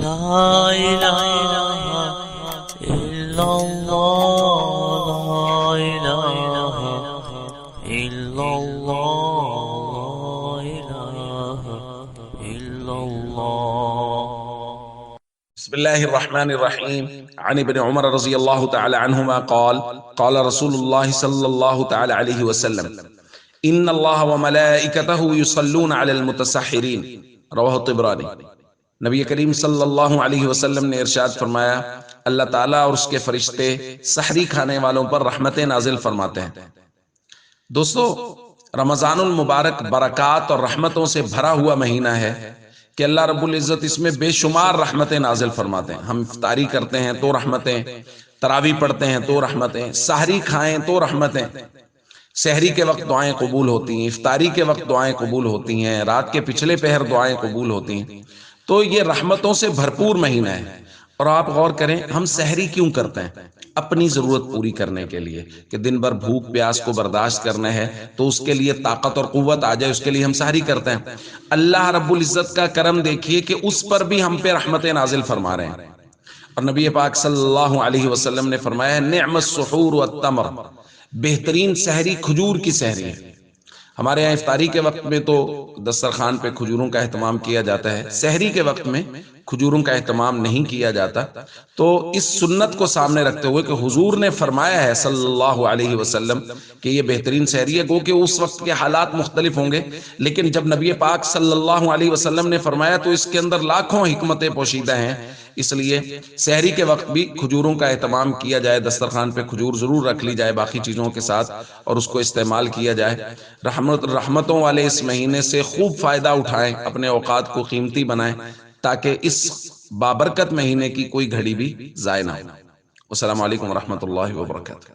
لا الہ الا اللہ لا الہ الا اللہ لا الہ الا اللہ. بسم اللہ الرحمن الرحیم. عن ابن عمر رضی اللہ تعالی عنہما قال قال رسول اللہ صلی اللہ تعالی علیہ وسلم ان اللہ وملائکتہ یصلون علی المتسحرین. رواہ الطبرانی. نبی کریم صلی اللہ علیہ وسلم نے ارشاد فرمایا اللہ تعالیٰ اور اس کے فرشتے سحری کھانے والوں پر رحمتیں نازل فرماتے ہیں. دوستو، رمضان المبارک برکات اور رحمتوں سے بھرا ہوا مہینہ ہے کہ اللہ رب العزت اس میں بے شمار رحمتیں نازل فرماتے ہیں. ہم افطاری کرتے ہیں تو رحمتیں، تراویح پڑھتے ہیں تو رحمتیں، سحری کھائیں تو رحمتیں. سحری کے وقت دعائیں قبول ہوتی ہیں، افطاری کے وقت دعائیں قبول ہوتی ہیں، رات کے پچھلے پہر دعائیں قبول ہوتی ہیں. تو یہ رحمتوں سے بھرپور مہینہ ہے. اور آپ غور کریں ہم سحری کیوں کرتے ہیں؟ اپنی ضرورت پوری کرنے کے لیے کہ دن بھر بھوک پیاس کو برداشت کرنا ہے تو اس کے لیے طاقت اور قوت آ جائے، اس کے لیے ہم سحری کرتے ہیں. اللہ رب العزت کا کرم دیکھیے کہ اس پر بھی ہم پہ رحمتیں نازل فرما رہے ہیں. اور نبی پاک صلی اللہ علیہ وسلم نے فرمایا نعم السحور والتمر، بہترین سحری کھجور کی سحری ہے. ہمارے یہاں افطاری کے وقت میں تو دسترخوان پہ کھجوروں کا اہتمام کیا جاتا ہے، سحری کے وقت میں کھجوروں کا اہتمام نہیں کیا جاتا. تو اس سنت کو سامنے رکھتے ہوئے کہ حضور نے فرمایا ہے صلی اللہ علیہ وسلم کہ یہ بہترین سحری ہے، گو کہ اس وقت کے حالات مختلف ہوں گے، لیکن جب نبی پاک صلی اللہ علیہ وسلم نے فرمایا تو اس کے اندر لاکھوں حکمتیں پوشیدہ ہیں. اس لیے سحری کے وقت بھی کھجوروں کا اہتمام کیا جائے، دسترخوان پہ کھجور ضرور رکھ لی جائے باقی چیزوں کے ساتھ اور اس کو استعمال کیا جائے. رحمتوں والے اس مہینے سے خوب فائدہ اٹھائیں، اپنے اوقات کو قیمتی بنائیں تاکہ اس بابرکت مہینے کی کوئی گھڑی بھی ضائع نہ ہو. السلام علیکم ورحمۃ اللہ وبرکاتہ.